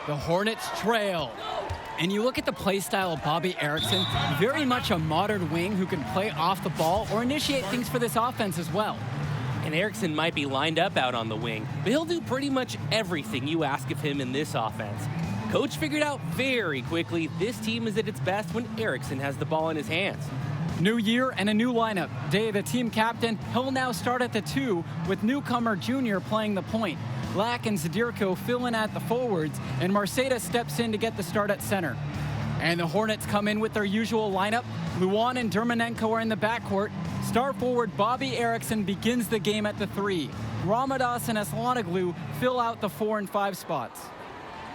The Hornets trail. And you look at the play style of Bobby Erickson, very much a modern wing who can play off the ball or initiate things for this offense as well. And Erickson might be lined up out on the wing, but he'll do pretty much everything you ask of him in this offense. Coach figured out very quickly this team is at its best when Erickson has the ball in his hands. New year and a new lineup. Day, the team captain, he'll now start at the 2 with newcomer Junior playing the point. Lack and Zadirko fill in at the forwards, and Mercedes steps in to get the start at center. And the Hornets come in with their usual lineup. Luan and Dermanenko are in the backcourt. Star forward Bobby Erickson begins the game at the 3. Ramadas and Aslanoglu fill out the 4 and 5 spots.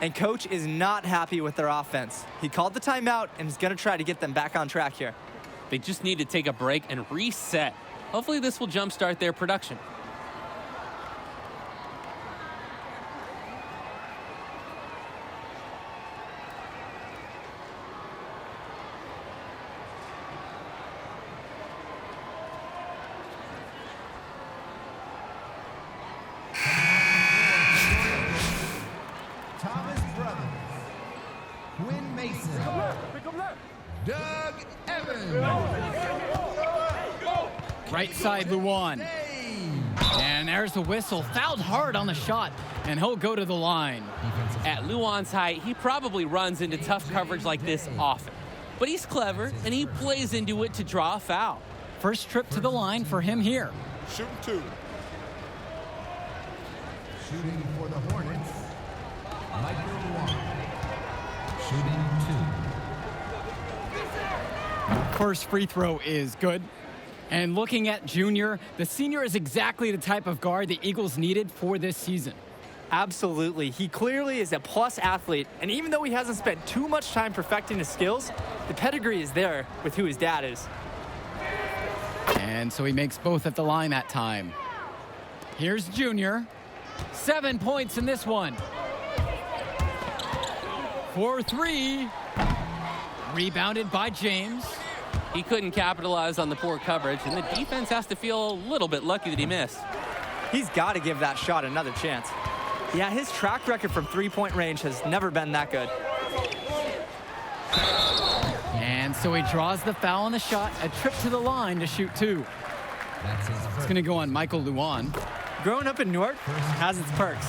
And Coach is not happy with their offense. He called the timeout and is going to try to get them back on track here. They just need to take a break and reset. Hopefully this will jumpstart their production. Doug Evans. Right side, Luan. And there's the whistle. Fouled hard on the shot, and he'll go to the line. At Luan's height, he probably runs into tough coverage like this often. But he's clever, and he plays into it to draw a foul. First trip to the line for him here. Shooting 2. Shooting for the Hornets, Michael Luan. Shooting 2. First free throw is good. And looking at Junior, the senior is exactly the type of guard the Eagles needed for this season. Absolutely. He clearly is a plus athlete, and even though he hasn't spent too much time perfecting his skills, the pedigree is there with who his dad is. And so he makes both at the line that time. Here's Junior. 7 points in this one. 4-3. Rebounded by James. He couldn't capitalize on the poor coverage, and the defense has to feel a little bit lucky that he missed. He's got to give that shot another chance. Yeah, his track record from three-point range has never been that good. And so he draws the foul on the shot, a trip to the line to shoot 2. It's going to go on Michael Luan. Growing up in Newark has its perks.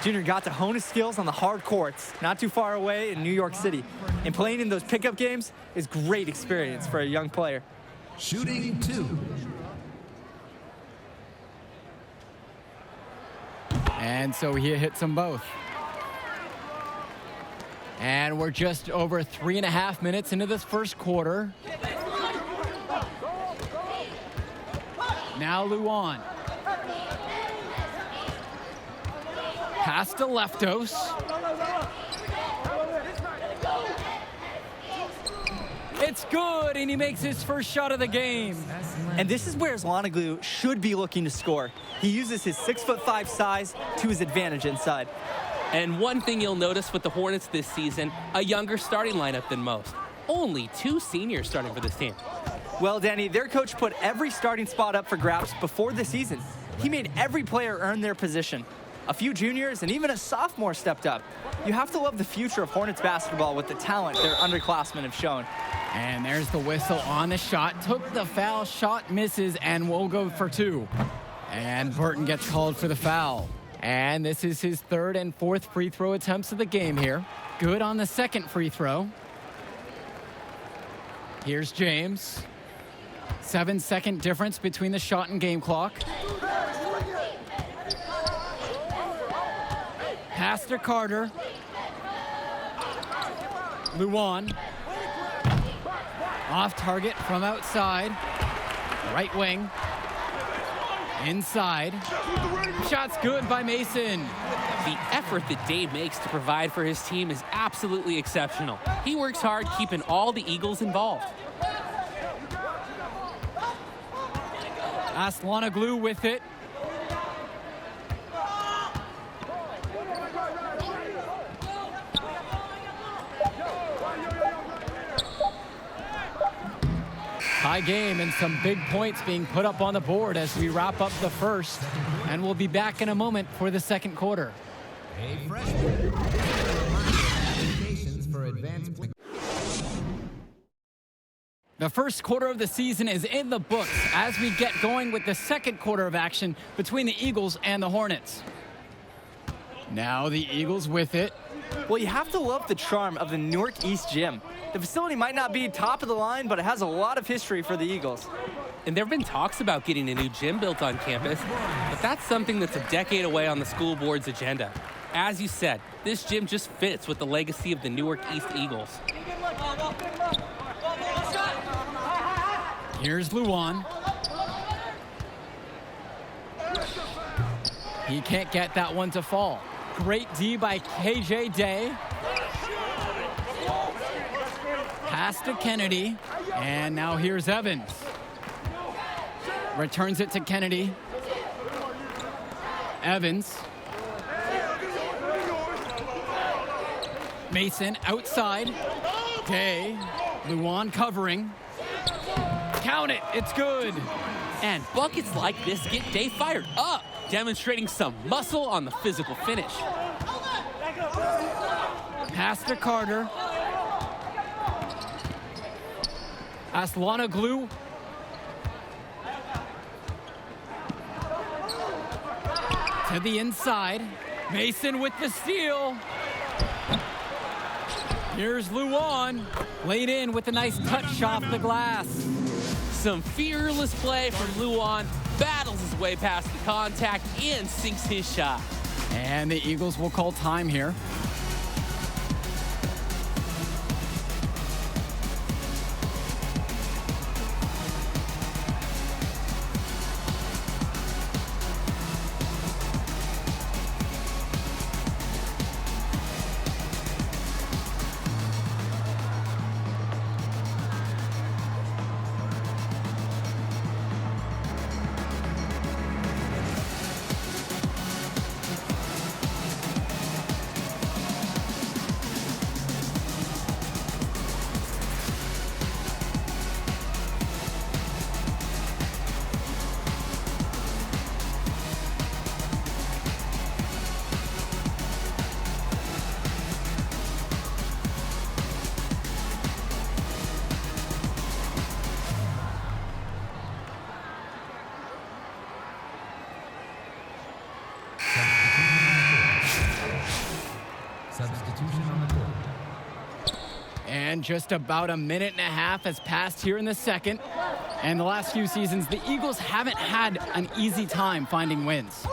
Junior got to hone his skills on the hard courts, not too far away in New York City. And playing in those pickup games is great experience for a young player. Shooting 2. And so he hits them both. And we're just over 3.5 minutes into this first quarter. Now Luan. Pass to Leftos. It's good, and he makes his first shot of the game. And this is where Aslanoglu should be looking to score. He uses his 6'5" size to his advantage inside. And one thing you'll notice with the Hornets this season, a younger starting lineup than most. Only 2 seniors starting for this team. Well, Danny, their coach put every starting spot up for grabs before the season. He made every player earn their position. A few juniors and even a sophomore stepped up. You have to love the future of Hornets basketball with the talent their underclassmen have shown. And there's the whistle on the shot. Took the foul, shot misses, and will go for 2. And Burton gets called for the foul. And this is his 3rd and 4th free throw attempts of the game here. Good on the 2nd free throw. Here's James. 7-second difference between the shot and game clock. Pass to Carter. Luan. Off target from outside. Right wing. Inside. Shot's good by Mason. The effort that Dave makes to provide for his team is absolutely exceptional. He works hard keeping all the Eagles involved. Aslanoglu with it. High game and some big points being put up on the board as we wrap up the first. And we'll be back in a moment for the second quarter. A freshman. The first quarter of the season is in the books as we get going with the second quarter of action between the Eagles and the Hornets. Now the Eagles with it. Well, you have to love the charm of the Newark East Gym. The facility might not be top of the line, but it has a lot of history for the Eagles. And there have been talks about getting a new gym built on campus, but that's something that's a decade away on the school board's agenda. As you said, this gym just fits with the legacy of the Newark East Eagles. Here's Luan. He can't get that one to fall. Great D by KJ Day. Pass to Kennedy. And now here's Evans. Returns it to Kennedy. Evans. Mason outside. Day. Luan covering. Count it. It's good. And buckets like this get Day fired up, demonstrating some muscle on the physical finish. Pass to Carter. Aslanoglu. To the inside. Mason with the steal. Here's Luan. Laid in with a nice touch off the glass. Some fearless play from Luan, battles his way past the contact and sinks his shot. And the Eagles will call time here. Substitution on the court. And just about a minute and a half has passed here in the second. And the last few seasons, the Eagles haven't had an easy time finding wins.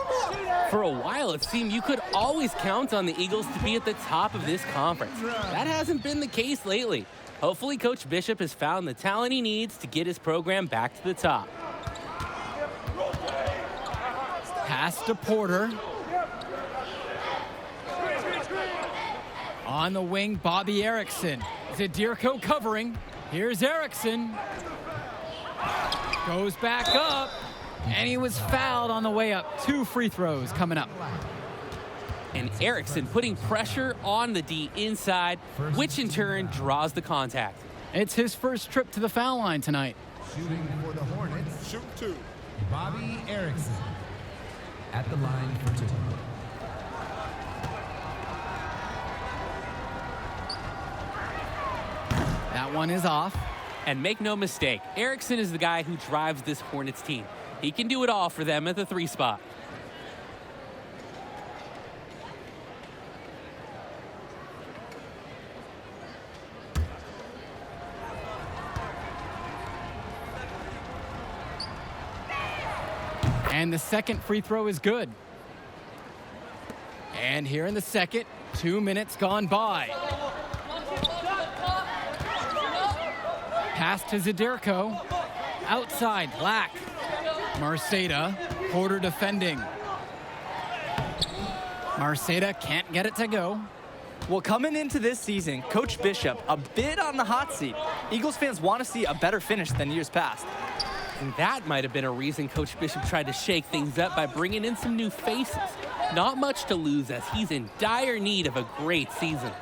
For a while, it seemed you could always count on the Eagles to be at the top of this conference. That hasn't been the case lately. Hopefully, Coach Bishop has found the talent he needs to get his program back to the top. Pass to Porter. On the wing, Bobby Erickson. Zadirko covering. Here's Erickson. Goes back up. And he was fouled on the way up. 2 free throws coming up. And Erickson putting pressure on the D inside, which in turn draws the contact. It's his first trip to the foul line tonight. Shooting for the Hornets. Shoot 2. Bobby Erickson. At the line for 2. That one is off. And make no mistake, Erickson is the guy who drives this Hornets team. He can do it all for them at the 3 spot. And the second free throw is good. And here in the second, 2 minutes gone by. Pass to Zadirko. Outside, Black. Marceda. Porter defending. Marceda can't get it to go. Well, coming into this season, Coach Bishop, a bit on the hot seat. Eagles fans want to see a better finish than years past. And that might have been a reason Coach Bishop tried to shake things up by bringing in some new faces. Not much to lose as he's in dire need of a great season.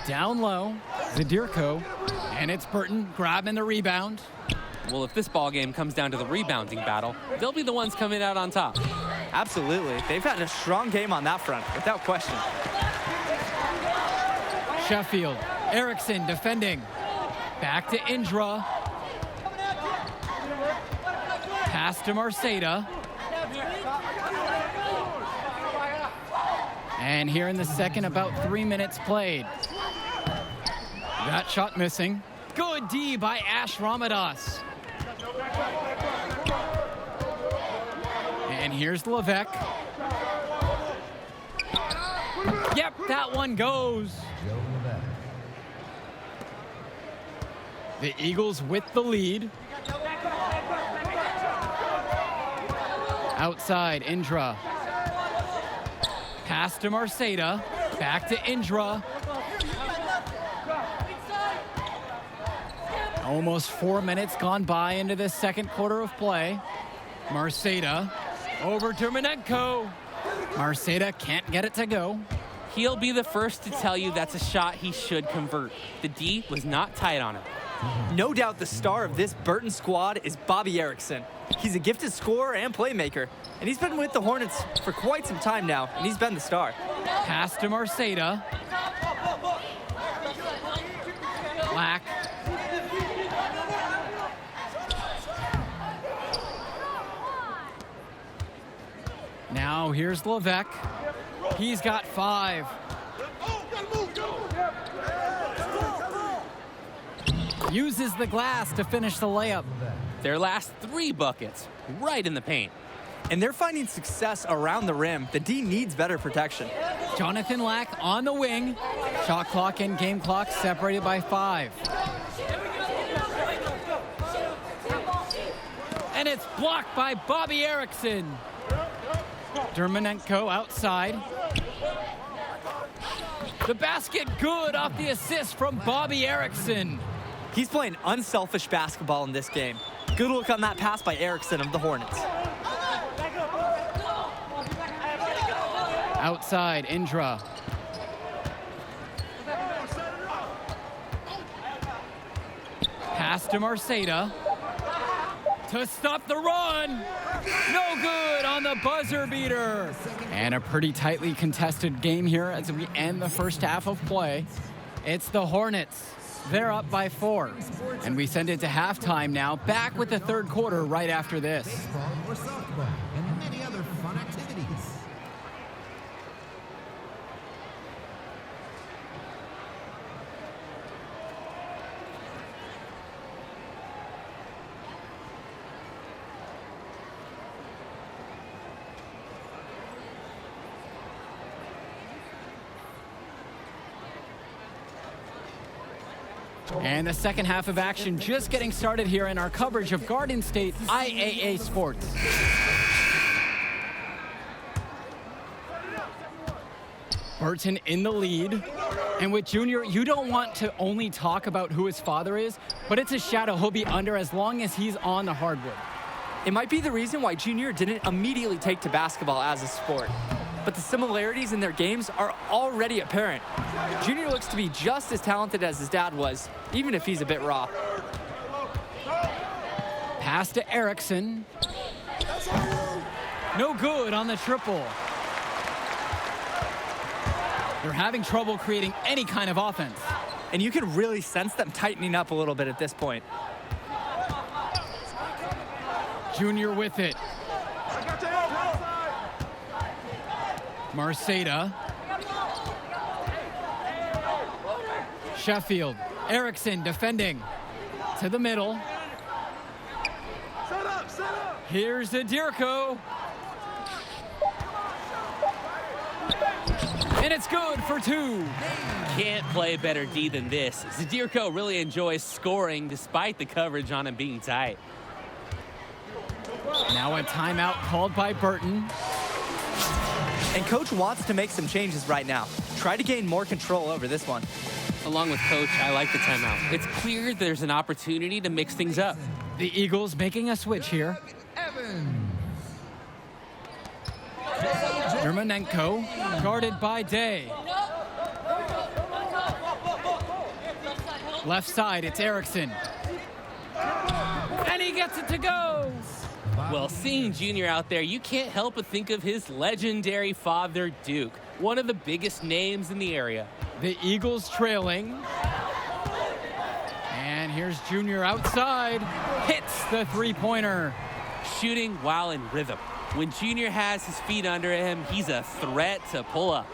Down low, Zadirko, and it's Burton grabbing the rebound. Well, if this ball game comes down to the rebounding battle, they'll be the ones coming out on top. Absolutely. They've had a strong game on that front, without question. Sheffield Erickson defending. Back to Indra. Pass to Marceda. And here in the second, about 3 minutes played. That shot missing. Good D by Ash Ramadas. And here's Levesque. Yep, that one goes. Joe Levesque. The Eagles with the lead. Outside, Indra. Pass to Marceda. Back to Indra. Almost 4 minutes gone by into this second quarter of play. Marceda over to Minenko. Marceda can't get it to go. He'll be the first to tell you that's a shot he should convert. The D was not tight on him. No doubt the star of this Burton squad is Bobby Erickson. He's a gifted scorer and playmaker, and he's been with the Hornets for quite some time now, and he's been the star. Pass to Marceda. Black. Now here's Levesque. He's got 5. Uses the glass to finish the layup. Their last 3 buckets, right in the paint. And they're finding success around the rim. The D needs better protection. Jonathan Lack on the wing. Shot clock and game clock separated by 5. And it's blocked by Bobby Erickson. Dermanenko outside. The basket good off the assist from Bobby Erickson. He's playing unselfish basketball in this game. Good look on that pass by Erickson of the Hornets. Outside, Indra. Pass to Marceda. To stop the run. No good on the buzzer beater. And a pretty tightly contested game here as we end the first half of play. It's the Hornets. They're up by 4. And we send it to halftime now. Back with the third quarter right after this. Baseball or softball, and many other fun activities. And the second half of action just getting started here in our coverage of Garden State IAA Sports. Burton in the lead. And with Junior, you don't want to only talk about who his father is, but it's a shadow he'll be under as long as he's on the hardwood. It might be the reason why Junior didn't immediately take to basketball as a sport. But the similarities in their games are already apparent. Junior looks to be just as talented as his dad was, even if he's a bit raw. Pass to Erickson. No good on the triple. They're having trouble creating any kind of offense. And you can really sense them tightening up a little bit at this point. Junior with it. Marceda. Sheffield. Erickson defending. To the middle. Here's Zadirko. And it's good for 2. Can't play better D than this. Zadirko really enjoys scoring despite the coverage on him being tight. Now a timeout called by Burton. And Coach wants to make some changes right now. Try to gain more control over this one. Along with Coach, I like the timeout. It's clear there's an opportunity to mix things up. The Eagles making a switch here. Evans. Dermanenko guarded by Day. Left side, it's Erickson. And he gets it to go. Well, seeing Junior out there, you can't help but think of his legendary father, Duke, one of the biggest names in the area. The Eagles trailing. And here's Junior outside. Hits the three-pointer. Shooting while in rhythm. When Junior has his feet under him, he's a threat to pull up.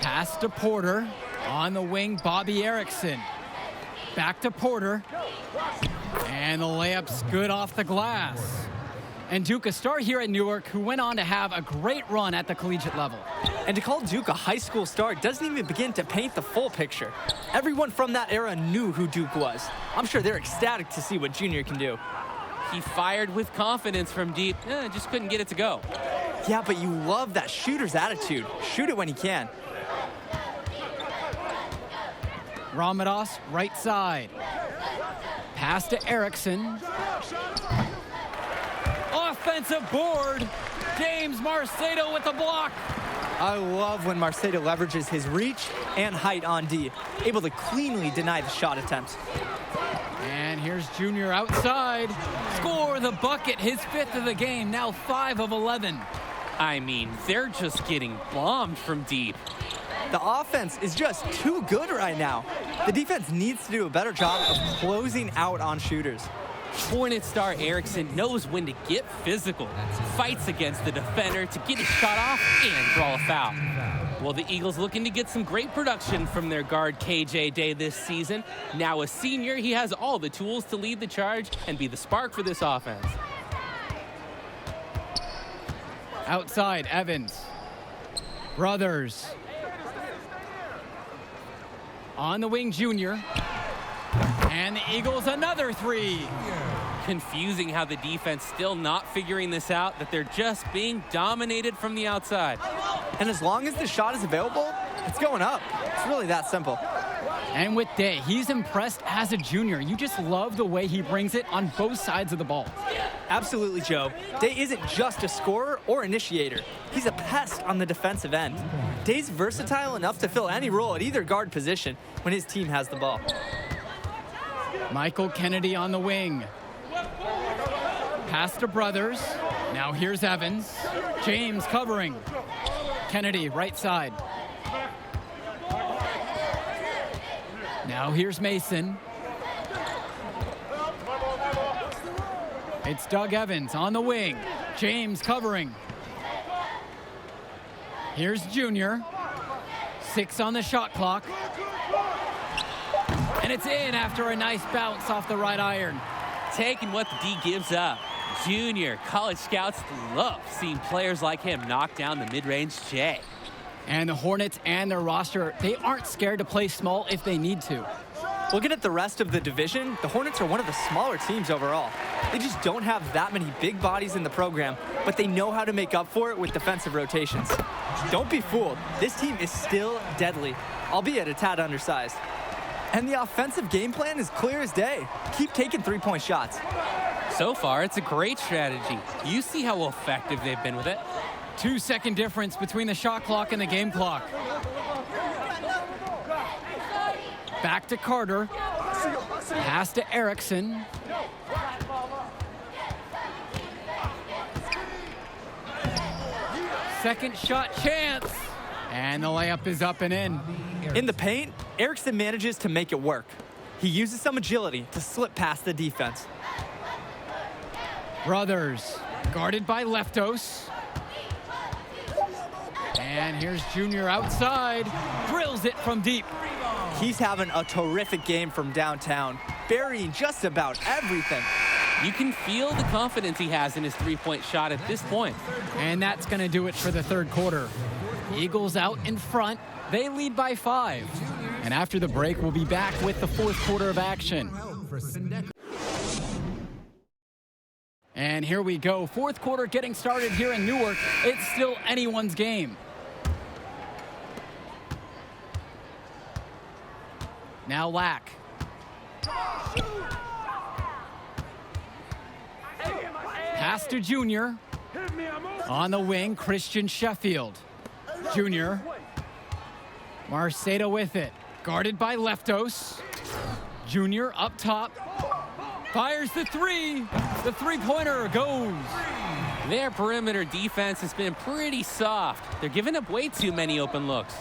Pass to Porter. On the wing, Bobby Erickson. Back to Porter. And the layup's good off the glass. And Duke, a star here at Newark, who went on to have a great run at the collegiate level. And to call Duke a high school star doesn't even begin to paint the full picture. Everyone from that era knew who Duke was. I'm sure they're ecstatic to see what Junior can do. He fired with confidence from deep, just couldn't get it to go. Yeah, but you love that shooter's attitude. Shoot it when he can. Ramadas, right side. Pass to Erickson. Offensive board. James Marcedo with the block. I love when Marcedo leverages his reach and height on D, able to cleanly deny the shot attempt. And here's Junior outside. Score the bucket, his 5th of the game, now 5 of 11. I mean, they're just getting bombed from deep. The offense is just too good right now. The defense needs to do a better job of closing out on shooters. Hornet star Erickson knows when to get physical, fights against the defender to get his shot off and draw a foul. Well, the Eagles looking to get some great production from their guard KJ Day this season. Now a senior, he has all the tools to lead the charge and be the spark for this offense. Outside, Evans. Brothers. On the wing, Junior. And the Eagles another three. Confusing how the defense still not figuring this out, that they're just being dominated from the outside. And as long as the shot is available, it's going up. It's really that simple. And with Day, he's impressed as a junior. You just love the way he brings it on both sides of the ball. Absolutely, Joe. Day isn't just a scorer or initiator. He's a pest on the defensive end. Day's versatile enough to fill any role at either guard position when his team has the ball. Michael Kennedy on the wing. Pass to Brothers. Now here's Evans. James covering. Kennedy, right side. Now here's Mason. It's Doug Evans on the wing. James covering. Here's Junior. 6 on the shot clock. And it's in after a nice bounce off the right iron. Taking what the D gives up. Junior, college scouts love seeing players like him knock down the mid-range J. And the Hornets and their roster, they aren't scared to play small if they need to. Looking at the rest of the division, the Hornets are one of the smaller teams overall. They just don't have that many big bodies in the program, but they know how to make up for it with defensive rotations. Don't be fooled. This team is still deadly, albeit a tad undersized. And the offensive game plan is clear as day. Keep taking three-point shots. So far, it's a great strategy. You see how effective they've been with it. 2-second difference between the shot clock and the game clock. Back to Carter. Pass to Erickson. Second shot chance. And the layup is up and in. In the paint, Erickson manages to make it work. He uses some agility to slip past the defense. Brothers, guarded by Leftos. And here's Junior outside. Drills it from deep. He's having a terrific game from downtown, burying just about everything. You can feel the confidence he has in his three-point shot at this point. And that's going to do it for the third quarter. Eagles out in front. They lead by 5. And after the break, we'll be back with the fourth quarter of action. And here we go. Fourth quarter getting started here in Newark. It's still anyone's game. Now Lack. Pass to Junior. On the wing, Christian Sheffield. Junior. Marcedo with it. Guarded by Leftos. Junior up top. Fires the three. The three-pointer goes. Their perimeter defense has been pretty soft. They're giving up way too many open looks.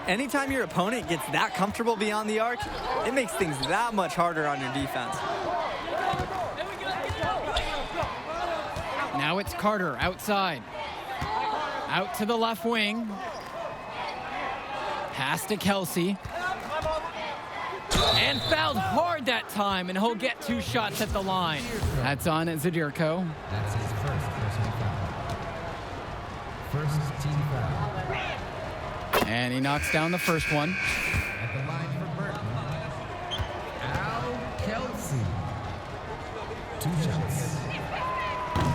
Anytime your opponent gets that comfortable beyond the arc, it makes things that much harder on your defense. Now it's Carter outside. Out to the left wing. Pass to Kelsey. And fouled hard that time, and he'll get 2 shots at the line. That's on Zadirko. That's his first personal foul. First team foul. And he knocks down the first one. At the line for Burton, Al Kelsey. 2 shots.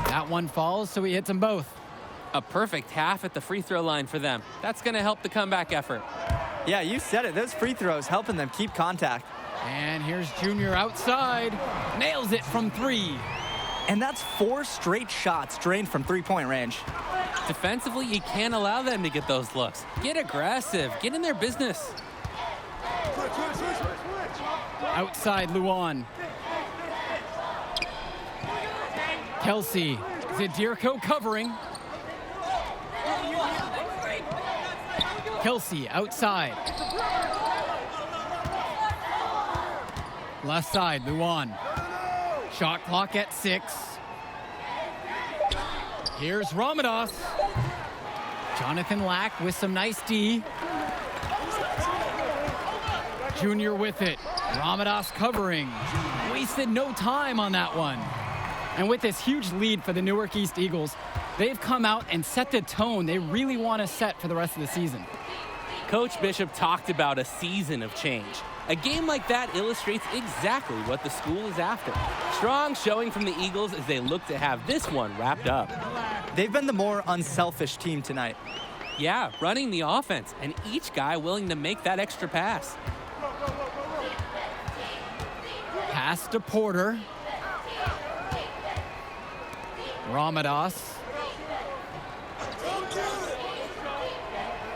That one falls, so he hits them both. A perfect half at the free throw line for them. That's going to help the comeback effort. Yeah, you said it. Those free throws helping them keep contact. And here's Junior outside. Nails it from 3. And that's 4 straight shots drained from three-point range. Defensively, you can't allow them to get those looks. Get aggressive. Get in their business. Outside Luan. Kelsey. Zadirko covering. Kelsey outside. Left side, Luan. Shot clock at 6. Here's Ramadas. Jonathan Lack with some nice D. Junior with it. Ramadas covering. Wasted no time on that one. And with this huge lead for the Newark East Eagles, they've come out and set the tone they really want to set for the rest of the season. Coach Bishop talked about a season of change. A game like that illustrates exactly what the school is after. Strong showing from the Eagles as they look to have this one wrapped up. They've been the more unselfish team tonight. Yeah, running the offense, and each guy willing to make that extra pass. Pass to Porter. Ramadas.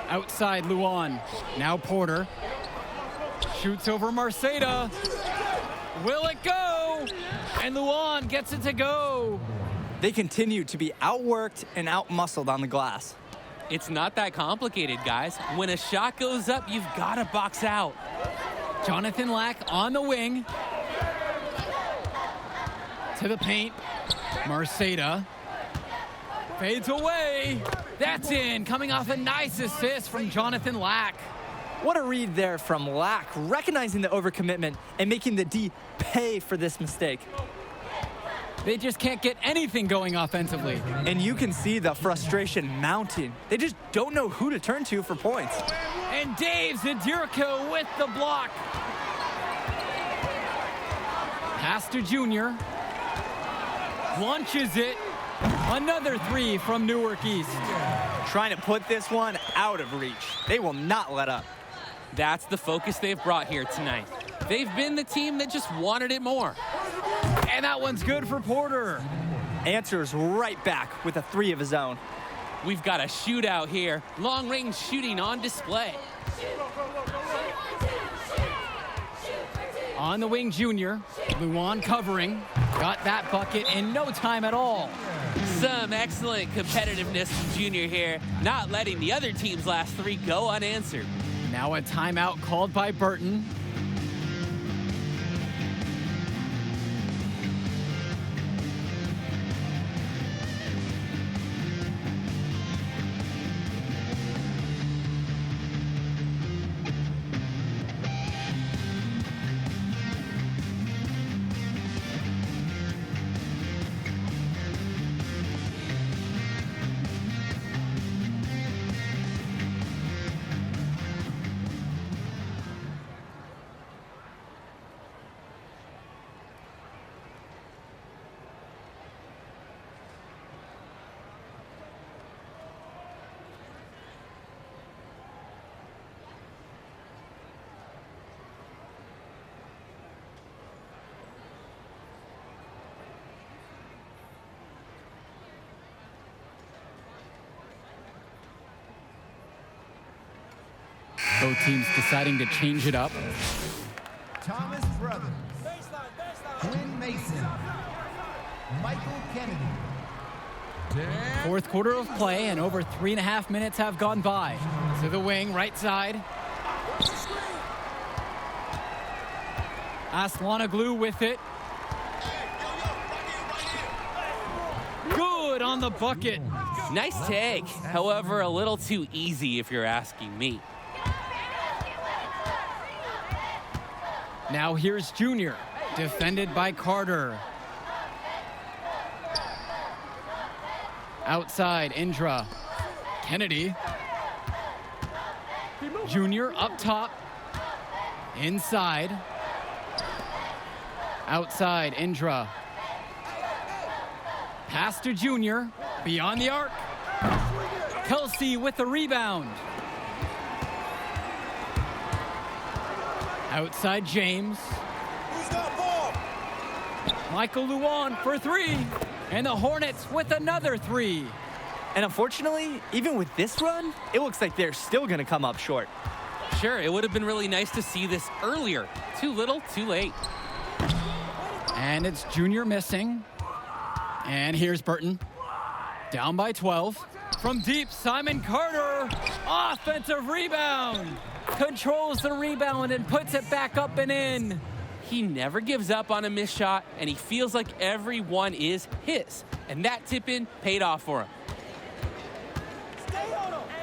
Outside Luan. Now Porter. Shoots over Marceda. Will it go? And Luan gets it to go. They continue to be outworked and outmuscled on the glass. It's not that complicated, guys. When a shot goes up, you've got to box out. Jonathan Lack on the wing. To the paint. Marceda. Fades away. That's in. Coming off a nice assist from Jonathan Lack. What a read there from Lack, recognizing the overcommitment and making the D pay for this mistake. They just can't get anything going offensively. And you can see the frustration mounting. They just don't know who to turn to for points. And Dave Zadirko with the block. Pass to Junior. Launches it. Another 3 from Newark East. Trying to put this one out of reach. They will not let up. That's the focus they've brought here tonight. They've been the team that just wanted it more. And that one's good for Porter. Answers right back with a 3 of his own. We've got a shootout here. Long-range shooting on display. On the wing, Junior. Luan covering. Got that bucket in no time at all. Some excellent competitiveness from Junior here, not letting the other team's last 3 go unanswered. Now a timeout called by Burton. Both teams deciding to change it up. Thomas Brothers. Quinn Mason. Michael Kennedy. Fourth quarter of play, and over 3.5 minutes have gone by. To the wing, right side. Aslanoglu with it. Good on the bucket. Nice take. However, a little too easy if you're asking me. Now here's Junior, defended by Carter. Outside, Indra. Kennedy. Junior up top. Inside. Outside, Indra. Pass to Junior. Beyond the arc. Kelsey with the rebound. Outside, James. Michael Luan for three. And the Hornets with another three. And unfortunately, even with this run, it looks like they're still going to come up short. Sure, it would have been really nice to see this earlier. Too little, too late. And it's Junior missing. And here's Burton. Down by 12. From deep, Simon Carter. Offensive rebound. Controls the rebound and puts it back up and in. He never gives up on a missed shot, and he feels like every one is his. And that tip-in paid off for him.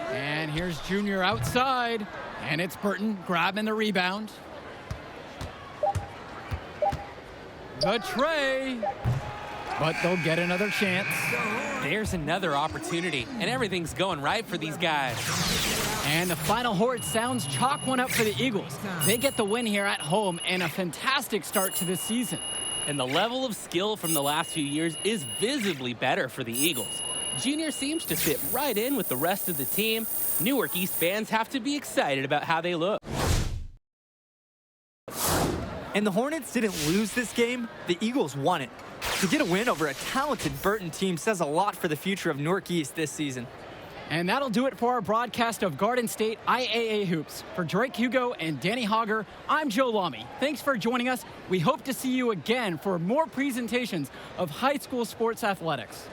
And here's Junior outside. And it's Burton grabbing the rebound. The tray. But they'll get another chance. There's another opportunity, and everything's going right for these guys. And the final horde sounds chalk one up for the Eagles. They get the win here at home and a fantastic start to this season. And the level of skill from the last few years is visibly better for the Eagles. Junior seems to fit right in with the rest of the team. Newark East fans have to be excited about how they look. And the Hornets didn't lose this game, the Eagles won it. To get a win over a talented Burton team says a lot for the future of Newark East this season. And that'll do it for our broadcast of Garden State IAA Hoops. For Drake Hugo and Danny Hogger, I'm Joe Lamy. Thanks for joining us. We hope to see you again for more presentations of high school sports athletics.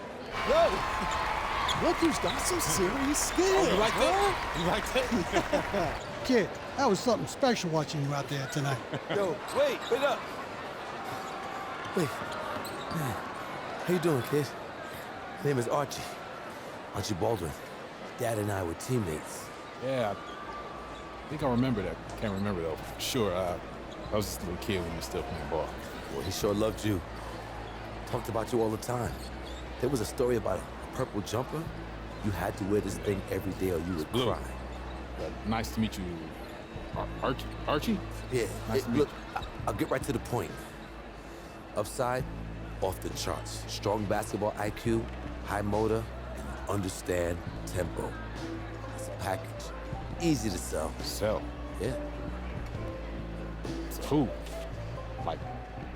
Whoa! Look who's got some serious skills. You right there? You right there? Kid, that was something special watching you out there tonight. Yo, wait up. Wait. How you doing, kid? My name is Archie. Archie Baldwin. Dad and I were teammates. Yeah, I think I remember that. Can't remember though. Sure, I was just a little kid when you were still playing ball. Well, he sure loved you. Talked about you all the time. There was a story about a purple jumper. You had to wear this thing every day or you would blue. cry. Nice to meet you, Archie. Archie? Yeah. Nice to meet look, you. I'll get right to the point. Upside, off the charts. Strong basketball IQ, high motor, and you understand tempo. It's a package. Easy to sell. Sell. Yeah. So who? Like,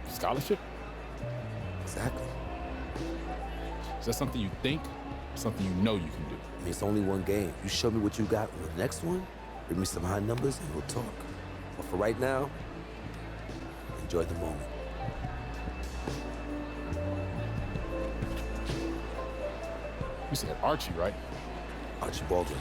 scholarship? Exactly. Is that something you think? Something you know you can do? I mean, it's only one game. You show me what you got on the next one, bring me some high numbers, and we'll talk. But for right now, enjoy the moment. You said Archie, right? Archie Baldwin.